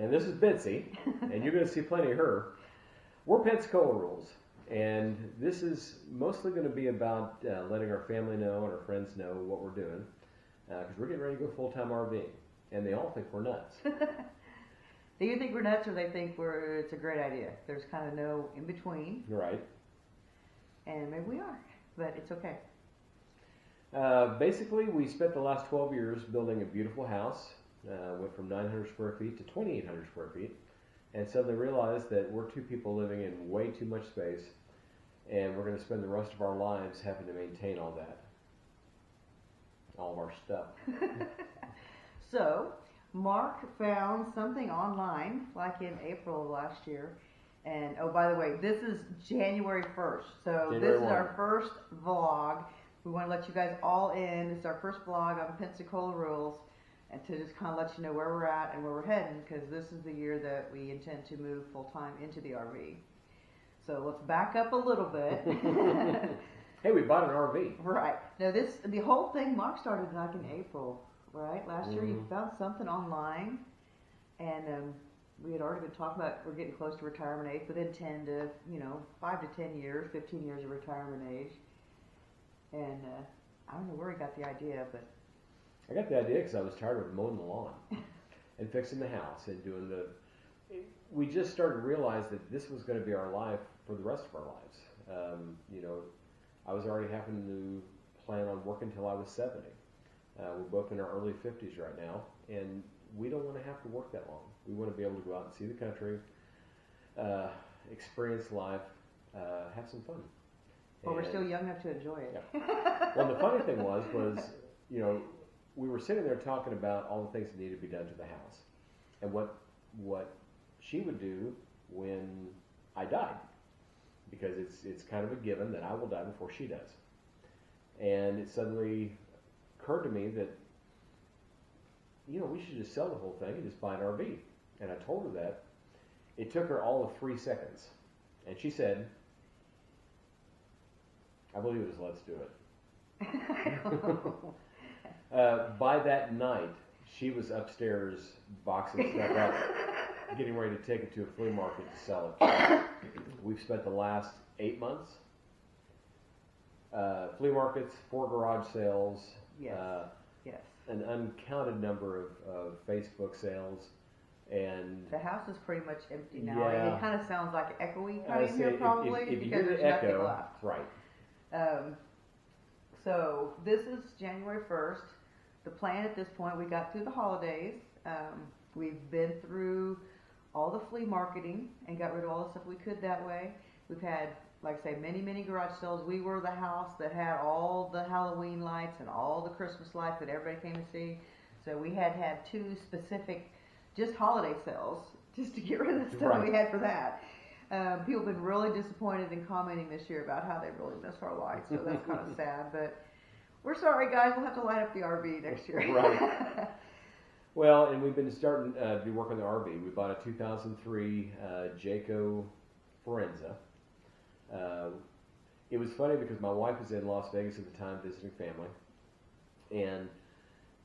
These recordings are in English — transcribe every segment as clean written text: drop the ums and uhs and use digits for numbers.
And this is Bitsy, and you're going to see plenty of her. We're Pensacola Rules, and this is mostly going to be about letting our family know and our friends know what we're doing, because we're getting ready to go full-time RVing, and they all think we're nuts. Do you think we're nuts, or they think it's a great idea? There's kind of no in between. Right. And maybe we are, but it's okay. Basically, we spent the last 12 years building a beautiful house. Went from 900 square feet to 2,800 square feet, and suddenly realized that we're two people living in way too much space, and we're going to spend the rest of our lives having to maintain all that, all of our stuff. So, Mark found something online, like in April of last year, and oh, by the way, this is January 1st, so January this is 1. our first vlog. We want to let you guys all in. This is our first vlog on Pensacola Rules, and to just kind of let you know where we're at and where we're heading, because this is the year that we intend to move full-time into the RV. So let's back up a little bit. Hey, we bought an RV. Right. Now the whole thing, Mark started like in April, right? Last year you found something online, and we had already been talking about we're getting close to retirement age, within 5 to 10 years, 15 years of retirement age. And I don't know where he got the idea, but I got the idea because I was tired of mowing the lawn and fixing the house and doing we just started to realize that this was going to be our life for the rest of our lives. I was already having to plan on working until I was 70. We're both in our early 50s right now, and we don't want to have to work that long. We want to be able to go out and see the country, experience life, have some fun. Well, we're still young enough to enjoy it. Yeah. Well, the funny thing was, we were sitting there talking about all the things that needed to be done to the house, and what she would do when I died, because it's kind of a given that I will die before she does. And it suddenly occurred to me that we should just sell the whole thing and just buy an RV. And I told her that. It took her all of 3 seconds, and she said, I believe it was let's do it. By that night, she was upstairs boxing stuff up, getting ready to take it to a flea market to sell it. We've spent the last 8 months, flea markets, 4 garage sales, Yes. Yes. an uncounted number of Facebook sales, and The house is pretty much empty now. Yeah. And it kind of sounds like echoey I kind would of here say probably if you because hear there's the nothing echo, left. right? So this is January 1st. The plan at this point, we got through the holidays. We've been through all the flea marketing and got rid of all the stuff we could that way. We've had, like I say, many, many garage sales. We were the house that had all the Halloween lights and all the Christmas lights that everybody came to see. So we had 2 specific, just holiday sales, just to get rid of the stuff Right. we had for that. People have been really disappointed in commenting this year about how they really missed our lights, so that's kind of sad. But we're sorry, guys. We'll have to light up the RV next year. Right. Well, and we've been starting to be working on the RV. We bought a 2003 Jayco Forenza. It was funny because my wife was in Las Vegas at the time visiting family, and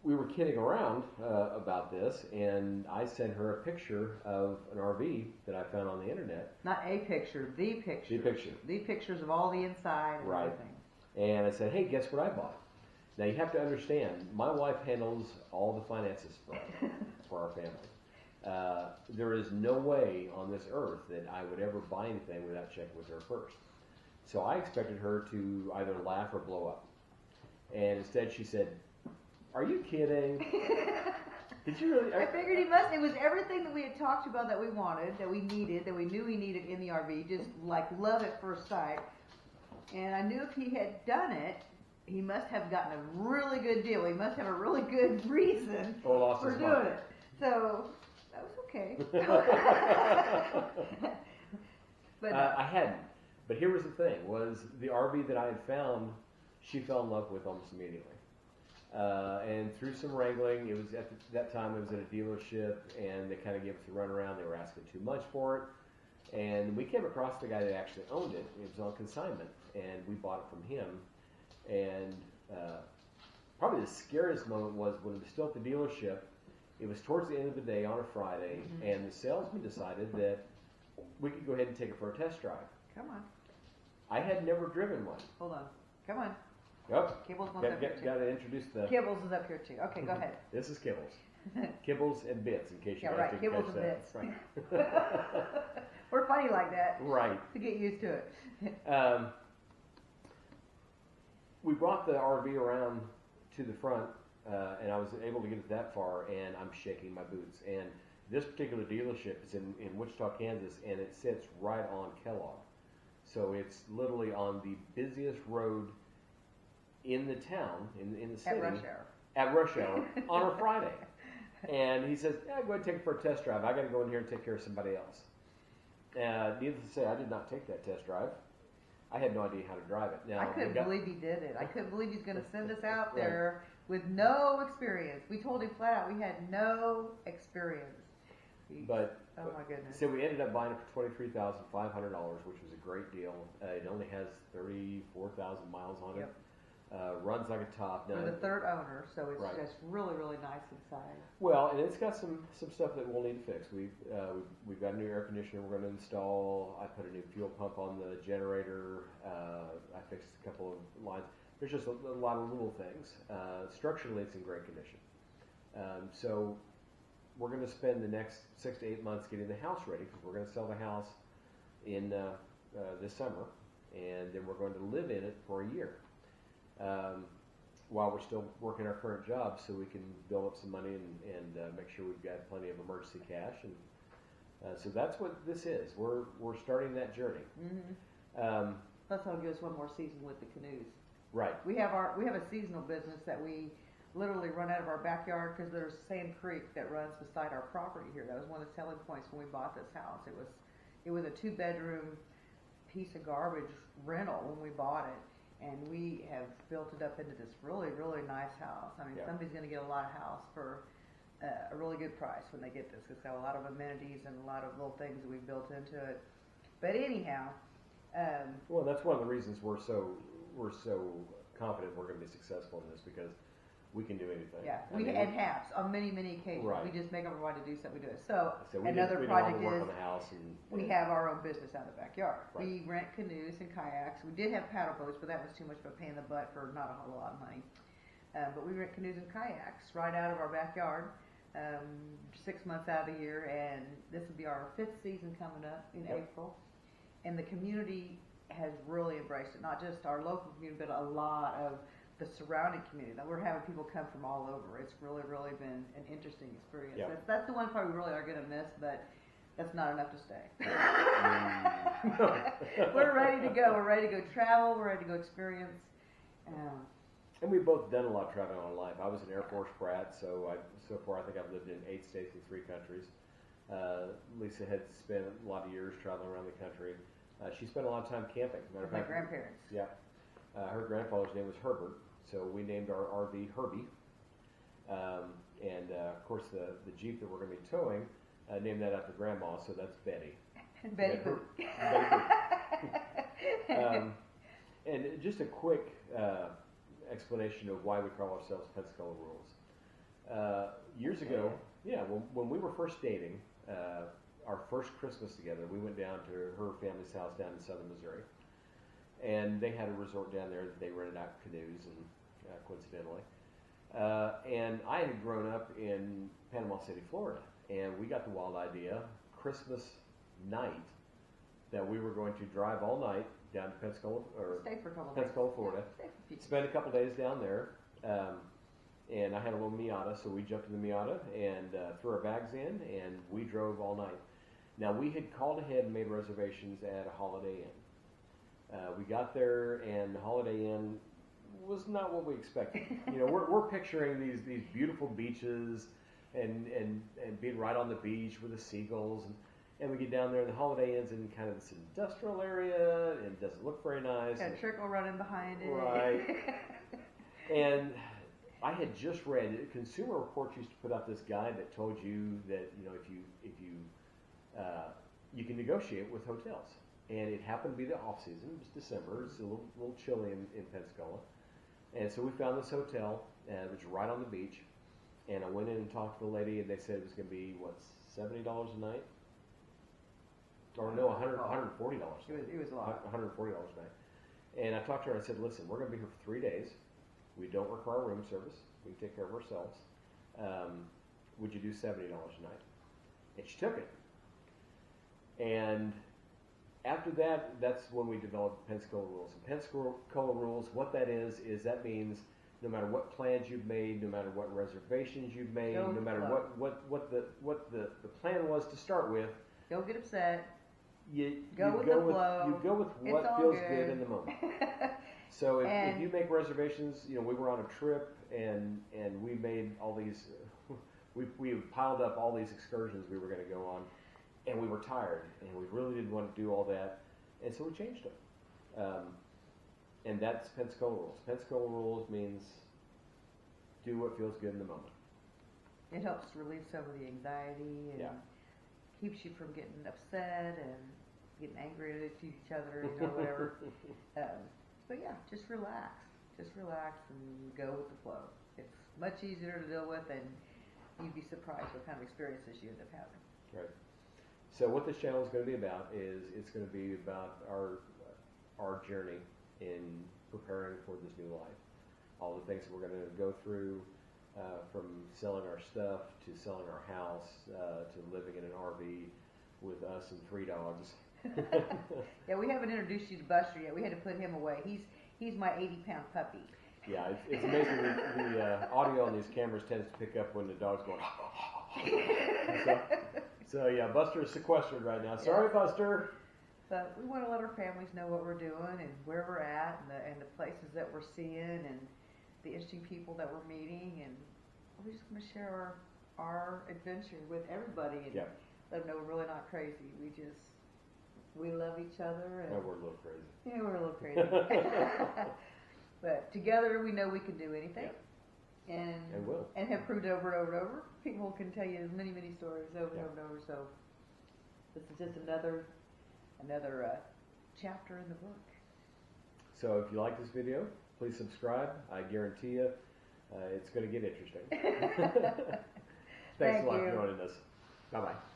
we were kidding around about this, and I sent her a picture of an RV that I found on the internet. Not a picture, the picture. The picture. The pictures of all the inside and Right. everything. And I said, hey, guess what I bought? Now, you have to understand, my wife handles all the finances for our family. There is no way on this earth that I would ever buy anything without checking with her first. So I expected her to either laugh or blow up. And instead she said, are you kidding? Did you really? I figured he must. It was everything that we had talked about that we wanted, that we needed, that we knew we needed in the RV. Just like love at first sight. And I knew if he had done it, he must have gotten a really good deal. He must have a really good reason Or lost for his doing mind. it. So that was okay. But I hadn't. But here was the thing: was the RV that I had found, she fell in love with almost immediately. And through some wrangling, it was at that time it was at a dealership, and they kind of gave us a runaround. They were asking too much for it, and we came across the guy that actually owned it. It was on consignment, and we bought it from him. And probably the scariest moment was when it was still at the dealership, It was towards the end of the day on a Friday, and the salesman decided that we could go ahead and take it for a test drive. Come on. I had never driven one. Hold on. Come on. Yep. Kibbles wants up here too. Got to introduce the... Kibbles is up here too. Okay, go ahead. This is Kibbles. Kibbles and Bits, in case you Yeah, guys right. didn't Kibbles catch and that. Bits. Right. We're funny like that. Right. To get used to it. We brought the RV around to the front, and I was able to get it that far, and I'm shaking my boots. And this particular dealership is in Wichita, Kansas, and it sits right on Kellogg. So it's literally on the busiest road in the town, in the city. At rush hour. At rush hour on a Friday. And he says, yeah, go ahead and take it for a test drive. I got to go in here and take care of somebody else. Needless to say, I did not take that test drive. I had no idea how to drive it. Now, I couldn't believe he did it. I couldn't believe he's going to send us out there with no experience. We told him flat out we had no experience. But oh my goodness! So we ended up buying it for $23,500, which was a great deal. It only has 34,000 miles on it. Runs like a top. We're the third owner, so it's just really, really nice inside. Well, and it's got some stuff that we'll need to fix. We've got a new air conditioner we're going to install. I put a new fuel pump on the generator. I fixed a couple of lines. There's just a lot of little things. Structurally, it's in great condition. So we're going to spend the next 6 to 8 months getting the house ready, because we're going to sell the house in this summer, and then we're going to live in it for a year. While we're still working our current job, so we can build up some money and make sure we've got plenty of emergency cash. And so that's what this is. We're starting that journey. Mm-hmm. Plus, I'll give us one more season with the canoes. Right. We have a seasonal business that we literally run out of our backyard, because there's Sand Creek that runs beside our property here. That was one of the selling points when we bought this house. It was a 2-bedroom piece of garbage rental when we bought it. And we have built it up into this really, really nice house. I mean, somebody's going to get a lot of house for a really good price when they get this. It's got a lot of amenities and a lot of little things that we've built into it. But anyhow, well, that's one of the reasons we're so confident we're going to be successful in this, because we can do anything. Yeah, and have on many, many occasions. Right. We just make up our mind to do something. We do it. So we another did project all the work is on the house we have our own business out of the backyard. Right. We rent canoes and kayaks. We did have paddle boats, but that was too much of a pain in the butt for not a whole lot of money. But we rent canoes and kayaks right out of our backyard 6 months out of the year, and this will be our 5th season coming up in April. And the community has really embraced it. Not just our local community, but a lot of the surrounding community. We're having people come from all over. It's really, really been an interesting experience. Yeah. That's the one part we really are going to miss, but that's not enough to stay. We're ready to go. We're ready to go travel. We're ready to go experience. And we've both done a lot of traveling in our life. I was an Air Force brat, so far I think I've lived in 8 states and 3 countries. Lisa had spent a lot of years traveling around the country. She spent a lot of time camping. Matter of My fact, grandparents. Yeah. Her grandfather's name was Herbert, so we named our RV Herbie. And of course, the Jeep that we're going to be towing, named that after Grandma, so that's Betty. Betty Boop. And just a quick explanation of why we call ourselves Pensacola Rules. Years ago, when we were first dating, our first Christmas together, we went down to her family's house down in southern Missouri. And they had a resort down there that they rented out canoes, and coincidentally. And I had grown up in Panama City, Florida, and we got the wild idea, Christmas night, that we were going to drive all night down to Pensacola, Florida, spend a couple days down there. And I had a little Miata, so we jumped in the Miata and threw our bags in, and we drove all night. Now, we had called ahead and made reservations at a Holiday Inn. We got there, and the Holiday Inn was not what we expected. We're picturing these beautiful beaches and being right on the beach with the seagulls, and we get down there, and the Holiday Inn's in kind of this industrial area, and it doesn't look very nice. Got a trickle running behind it. Right. And I had just read, Consumer Reports used to put out this guide that told you that if you can negotiate with hotels. And it happened to be the off season. It was December. It's a little chilly in Pensacola. And so we found this hotel, it was right on the beach. And I went in and talked to the lady, and they said it was going to be, what, $70 a night? Or no, $140. It was a lot. $140 a night. And I talked to her, and I said, listen, we're going to be here for 3 days. We don't require room service. We can take care of ourselves. Would you do $70 a night? And she took it. And after that, that's when we developed Pensacola rules. And Pensacola rules, what that is that means no matter what plans you've made, no matter what reservations you've made, no matter what the plan was to start with, don't get upset. You go with the flow. You go with what feels good in the moment. So if you make reservations, we were on a trip and we made all these, we piled up all these excursions we were going to go on, and we were tired and we really didn't want to do all that, and so we changed them. And that's Pensacola rules. Pensacola rules means do what feels good in the moment. It helps relieve some of the anxiety and keeps you from getting upset and getting angry at each other, whatever. But yeah, just relax. Just relax and go with the flow. It's much easier to deal with, and you'd be surprised what kind of experiences you end up having. Right. So what this channel is going to be about is it's going to be about our journey in preparing for this new life. All the things that we're going to go through, from selling our stuff to selling our house to living in an RV with us and 3 dogs. Yeah, we haven't introduced you to Buster yet. We had to put him away. He's my 80-pound puppy. Yeah, it's amazing. The audio on these cameras tends to pick up when the dog's going. So yeah, Buster is sequestered right now. Sorry, Buster. But we want to let our families know what we're doing and where we're at and the places that we're seeing and the interesting people that we're meeting, and we're just going to share our adventure with everybody and let them know we're really not crazy. We love each other. And we're a little crazy. Yeah, we're a little crazy. But together we know we can do anything. Yeah. And will. And have proved over and over and over. People can tell you many, many stories over and over and over. So this is just another chapter in the book. So if you like this video, please subscribe. I guarantee you it's going to get interesting. Thanks a lot for joining us. Bye-bye.